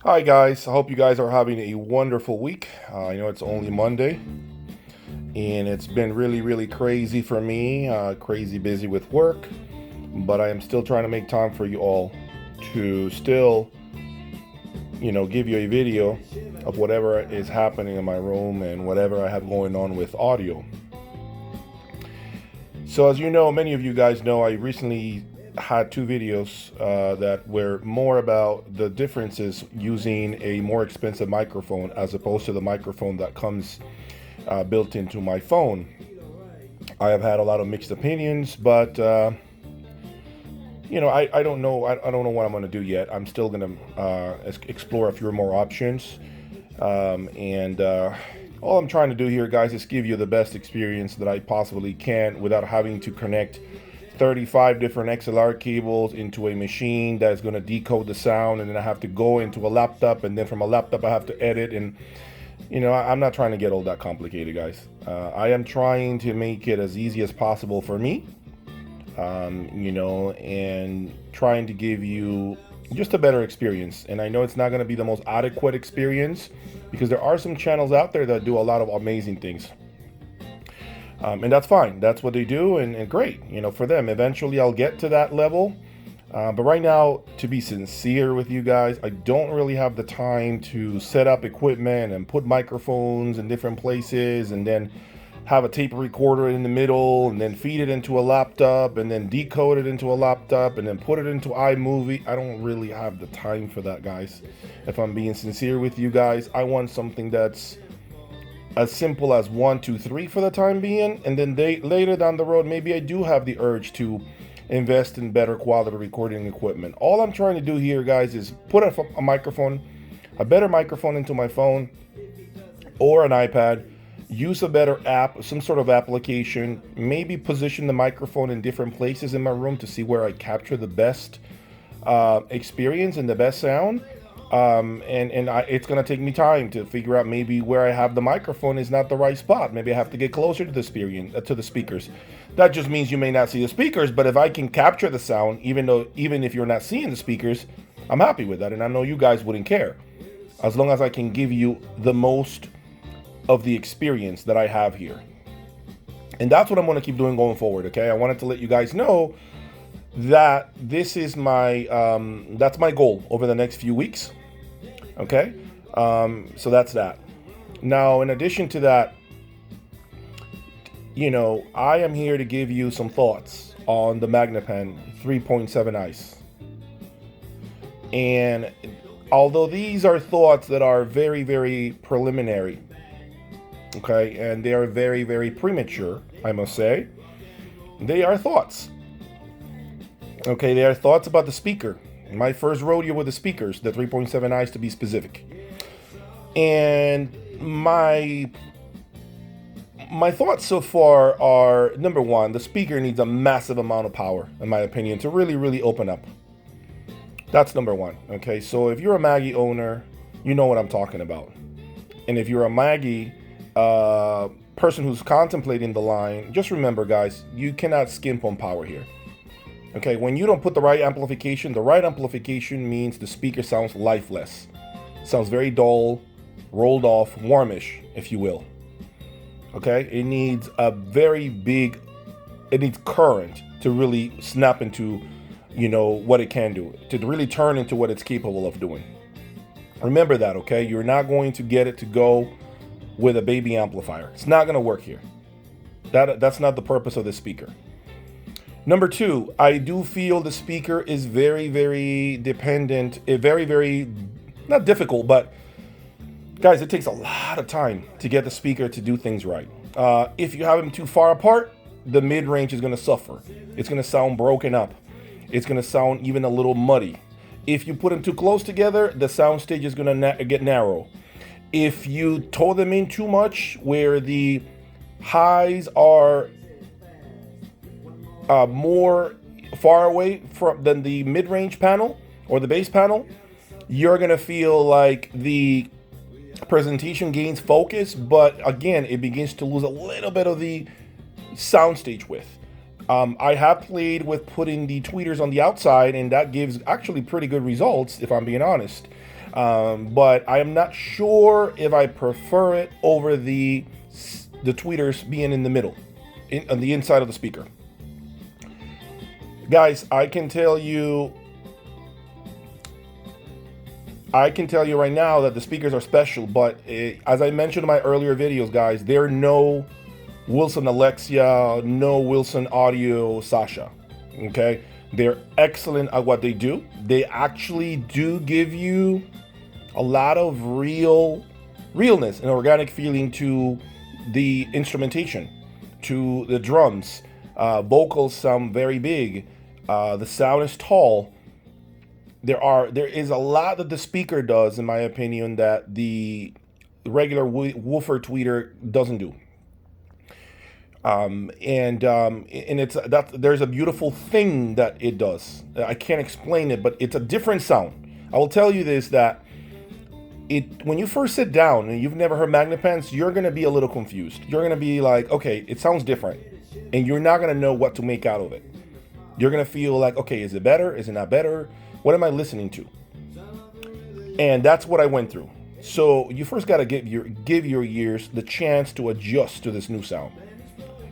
Hi guys, I hope you guys are having a wonderful week. I know it's only Monday and it's been really crazy for me, crazy busy with work, but I am still trying to make time for you all to still, give you a video of whatever is happening in my room and whatever I have going on with audio. So as you know, many of you guys know, I recently had two videos that were more about the differences using a more expensive microphone as opposed to the microphone that comes built into my phone. I have had a lot of mixed opinions, but I don't know. I don't know what I'm going to do yet. I'm still going to explore a few more options, and all I'm trying to do here, guys, is give you the best experience that I possibly can without having to connect 35 different XLR cables into a machine that is going to decode the sound, and then I have to go into a laptop, and then from a laptop I have to edit. And I'm not trying to get all that complicated, guys. I am trying to make it as easy as possible for me, and trying to give you just a better experience. And I know it's not going to be the most adequate experience because there are some channels out there that do a lot of amazing things. And that's fine. That's what they do, and great, for them. Eventually, I'll get to that level. But right now, to be sincere with you guys, I don't really have the time to set up equipment and put microphones in different places and then have a tape recorder in the middle and then feed it into a laptop and then decode it into a laptop and then put it into iMovie. I don't really have the time for that, guys. If I'm being sincere with you guys, I want something that's as simple as 1, 2, 3 for the time being, and then later down the road, maybe I do have the urge to invest in better quality recording equipment. All I'm trying to do here, guys, is put a microphone, a better microphone into my phone or an iPad, use a better app, some sort of application, maybe position the microphone in different places in my room to see where I capture the best experience and the best sound. It's going to take me time to figure out maybe where I have the microphone is not the right spot. Maybe I have to get closer to the speakers. That just means you may not see the speakers, but if I can capture the sound, even if you're not seeing the speakers, I'm happy with that, and I know you guys wouldn't care, as long as I can give you the most of the experience that I have here. And that's what I'm going to keep doing going forward. Okay, I wanted to let you guys know that this is my that's my goal over the next few weeks. Okay, so that's that. Now, in addition to that, I am here to give you some thoughts on the Magnepan 3.7 ice. And although these are thoughts that are very preliminary, okay, and they are very premature, I must say, they are thoughts. Okay, they are thoughts about the speaker. My first rodeo with the speakers, the 3.7 ice to be specific. And my thoughts so far are, number one, the speaker needs a massive amount of power, in my opinion, to really open up. That's number one. Okay, so if you're a Maggie owner, you know what I'm talking about. And if you're a Maggie person who's contemplating the line, just remember, guys, you cannot skimp on power here. Okay, when you don't put the right amplification means the speaker sounds lifeless. Sounds very dull, rolled off, warmish, if you will. Okay, it needs it needs current to really snap into, what it can do, to really turn into what it's capable of doing. Remember that, okay? You're not going to get it to go with a baby amplifier. It's not going to work here. That's not the purpose of the speaker. Number two, I do feel the speaker is very dependent, very, not difficult, but guys, it takes a lot of time to get the speaker to do things right. If you have them too far apart, the mid-range is going to suffer. It's going to sound broken up. It's going to sound even a little muddy. If you put them too close together, the sound stage is going to get narrow. If you toe them in too much, where the highs are more far away than the mid-range panel or the bass panel, you're going to feel like the presentation gains focus, but again, it begins to lose a little bit of the soundstage width. I have played with putting the tweeters on the outside, and that gives actually pretty good results, if I'm being honest. But I am not sure if I prefer it over the tweeters being in the middle, on the inside of the speaker. Guys, I can tell you right now that the speakers are special, but as I mentioned in my earlier videos, guys, they're no Wilson Alexia, no Wilson Audio Sasha. Okay, they're excellent at what they do. They actually do give you a lot of realness and organic feeling to the instrumentation, to the drums. Vocals sound very big. The sound is tall. There is a lot that the speaker does, in my opinion, that the regular woofer tweeter doesn't do. And it's that there's a beautiful thing that it does. I can't explain it, but it's a different sound. I will tell you this, that when you first sit down and you've never heard Magnepans, you're gonna be a little confused. You're gonna be like, okay, it sounds different, and you're not gonna know what to make out of it. You're gonna feel like, okay, is it better? Is it not better? What am I listening to? And that's what I went through. So you first gotta give your ears the chance to adjust to this new sound.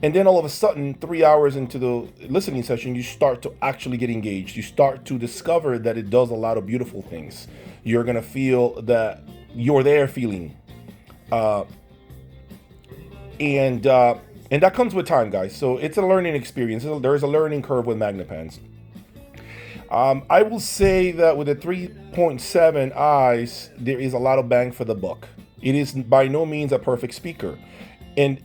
And then all of a sudden, 3 hours into the listening session, you start to actually get engaged. You start to discover that it does a lot of beautiful things. You're gonna feel that you're there feeling. And that comes with time, guys. So it's a learning experience. There's a learning curve with Magnepans. I will say that with the 3.7 eyes, there is a lot of bang for the buck. It is by no means a perfect speaker. And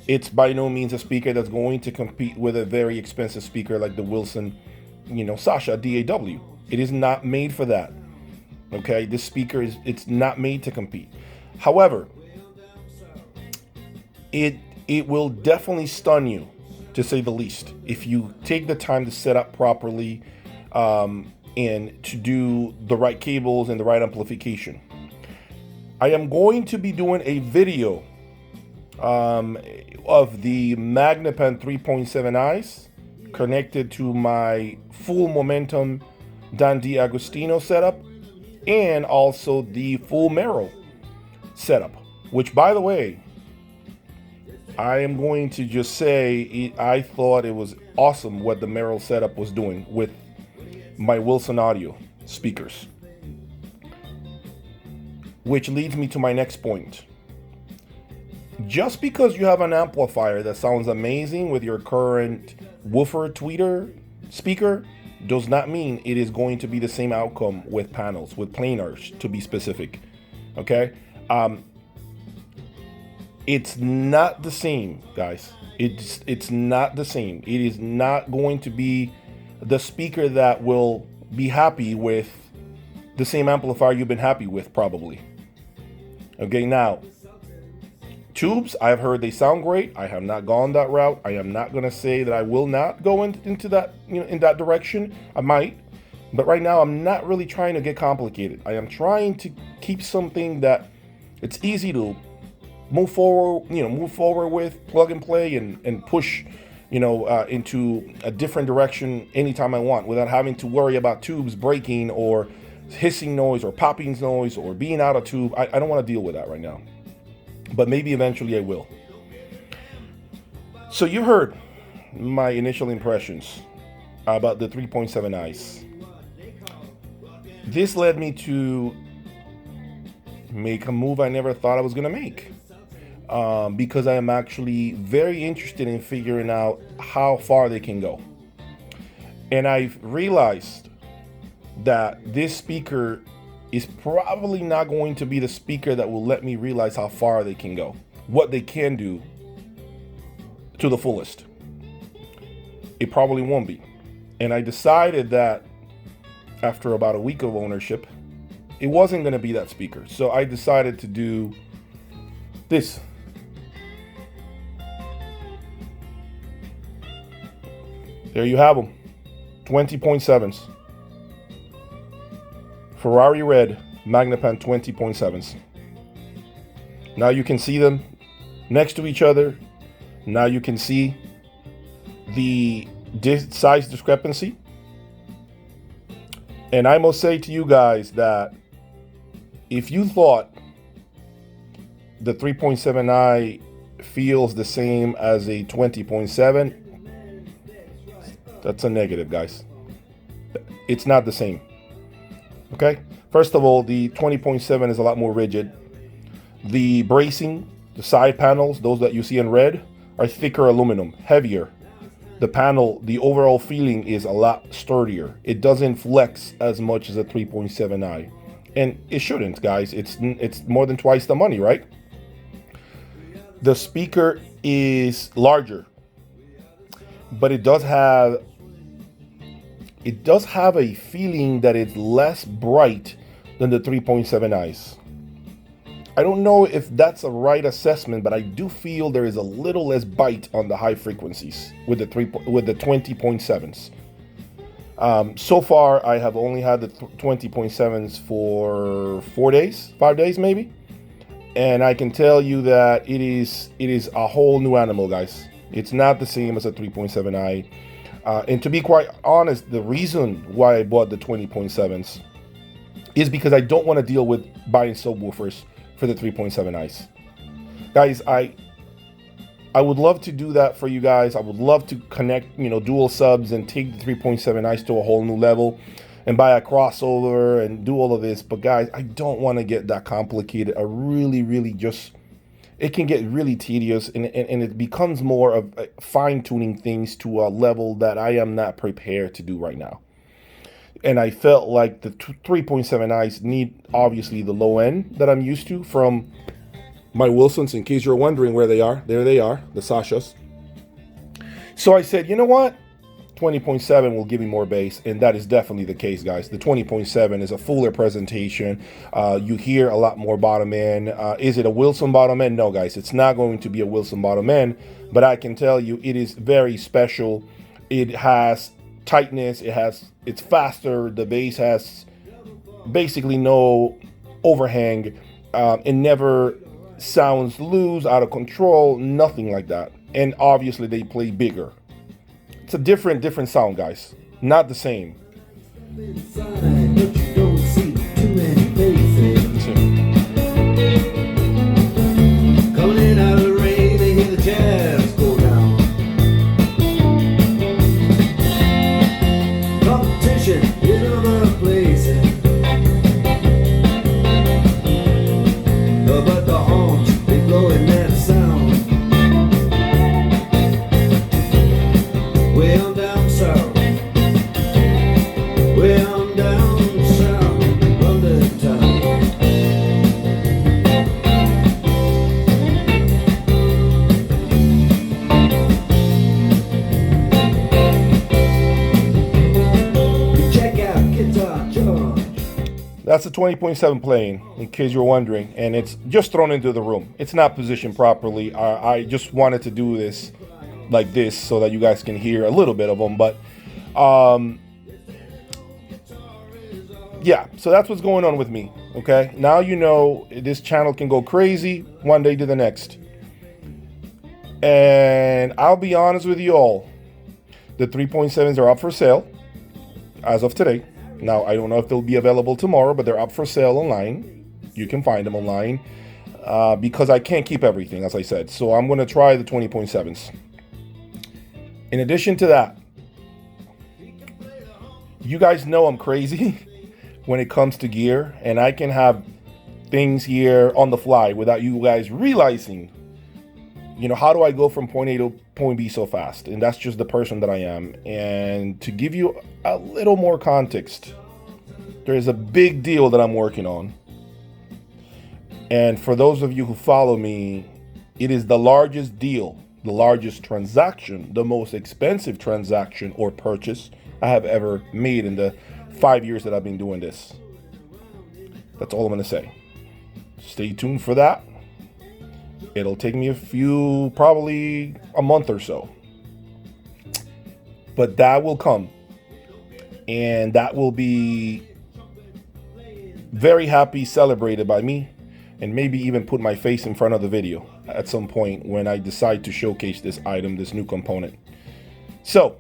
it's by no means a speaker that's going to compete with a very expensive speaker like the Wilson, Sasha DAW. It is not made for that. Okay, this speaker it's not made to compete. However, it will definitely stun you, to say the least, if you take the time to set up properly, and to do the right cables and the right amplification. I am going to be doing a video of the Magnepan 3.7 eyes connected to my full momentum Dan D'Agostino setup, and also the full Merrill setup, which, by the way, I am going to just say I thought it was awesome what the Merrill setup was doing with my Wilson Audio speakers. Which leads me to my next point. Just because you have an amplifier that sounds amazing with your current woofer tweeter speaker does not mean it is going to be the same outcome with panels, with planars, to be specific. Okay? It's not the same, guys. It's not the same. It is not going to be the speaker that will be happy with the same amplifier you've been happy with, probably. Okay, now, tubes, I've heard they sound great. I have not gone that route. I am not going to say that I will not go into that, in that direction. I might, but right now I'm not really trying to get complicated. I am trying to keep something that it's easy to move forward with, plug and play, and push, into a different direction anytime I want, without having to worry about tubes breaking or hissing noise or popping noise or being out of tube. I don't want to deal with that right now, but maybe eventually I will. So you heard my initial impressions about the 3.7 eyes. This led me to make a move I never thought I was going to make. Because I am actually very interested in figuring out how far they can go. And I've realized that this speaker is probably not going to be the speaker that will let me realize how far they can go, what they can do to the fullest. It probably won't be. And I decided that after about a week of ownership, it wasn't going to be that speaker. So I decided to do this. There you have them, 20.7s. Ferrari red Magnepan 20.7s. Now you can see them next to each other. Now you can see the size discrepancy. And I must say to you guys that if you thought the 3.7i feels the same as a 20.7, that's a negative, guys. It's not the same. Okay? First of all, the 20.7 is a lot more rigid. The bracing, the side panels, those that you see in red, are thicker aluminum, heavier. The panel, the overall feeling is a lot sturdier. It doesn't flex as much as a 3.7i. And it shouldn't, guys. It's more than twice the money, right? The speaker is larger, but it does have a feeling that it's less bright than the 3.7i's. I don't know if that's a right assessment, but I do feel there is a little less bite on the high frequencies with the 20.7s. So far, I have only had the 20.7s for 4 days, 5 days maybe, and I can tell you that it is a whole new animal, guys. It's not the same as a 3.7i. And to be quite honest, the reason why I bought the 20.7s is because I don't want to deal with buying subwoofers for the 3.7i's. Guys, I would love to do that for you guys. I would love to connect, dual subs and take the 3.7i's to a whole new level and buy a crossover and do all of this. But guys, I don't want to get that complicated. I really it can get really tedious, and it becomes more of fine-tuning things to a level that I am not prepared to do right now. And I felt like the 3.7i's need, obviously, the low end that I'm used to from my Wilsons. In case you're wondering where they are, there they are, the Sashas. So I said, you know what? 20.7 will give me more bass, and that is definitely the case, guys. The 20.7 is a fuller presentation. You hear a lot more bottom end. Is it a Wilson bottom end? No, guys, it's not going to be a Wilson bottom end, but I can tell you it is very special. It has tightness, it's faster, the bass has basically no overhang. It never sounds loose, out of control, nothing like that. And obviously they play bigger. It's a different sound, guys. Not the same. Coming out of the rain, they hear the jazz go down. Competition in other places, but the horns, they blowing that sound. Way on down south, way on down south, London town. Check out Guitar George. That's a 20.7 playing, in case you're wondering, and it's just thrown into the room. It's not positioned properly. I just wanted to do this like this so that you guys can hear a little bit of them, but yeah, so that's what's going on with me. Okay, now you know this channel can go crazy one day to the next, and I'll be honest with you all, the 3.7s are up for sale as of today. Now I don't know if they'll be available tomorrow, but they're up for sale online. You can find them online because I can't keep everything, as I said, so I'm going to try the 20.7s. In addition to that, you guys know I'm crazy when it comes to gear, and I can have things here on the fly without you guys realizing, how do I go from point A to point B so fast? And that's just the person that I am. And to give you a little more context, there is a big deal that I'm working on. And for those of you who follow me, it is the largest deal, the largest transaction, the most expensive transaction or purchase I have ever made in the 5 years that I've been doing this. That's all I'm going to say. Stay tuned for that. It'll take me probably a month or so. But that will come. And that will be very happy celebrated by me, and maybe even put my face in front of the video at some point when I decide to showcase this item, this new component. So,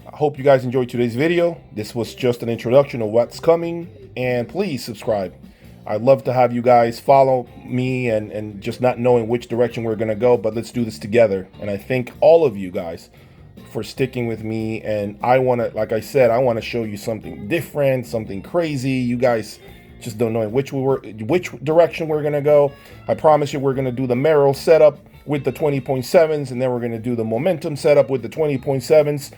I hope you guys enjoyed today's video. This was just an introduction of what's coming, and please subscribe. I'd love to have you guys follow me and just not knowing which direction we're going to go, but let's do this together. And I thank all of you guys for sticking with me. And I want to, like I said, I want to show you something different, something crazy. You guys just don't know which direction we're going to go. I promise you we're going to do the Merrill setup with the 20.7s, and then we're going to do the momentum setup with the 20.7s.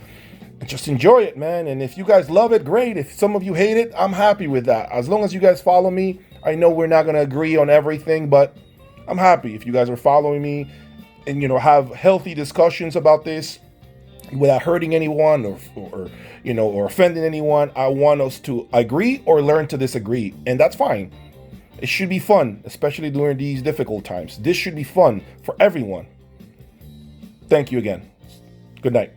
Just enjoy it, man. And if you guys love it, great. If some of you hate it, I'm happy with that. As long as you guys follow me, I know we're not going to agree on everything, but I'm happy if you guys are following me and, have healthy discussions about this without hurting anyone or offending anyone. I want us to agree or learn to disagree, and that's fine. It should be fun, especially during these difficult times. This should be fun for everyone. Thank you again. Good night.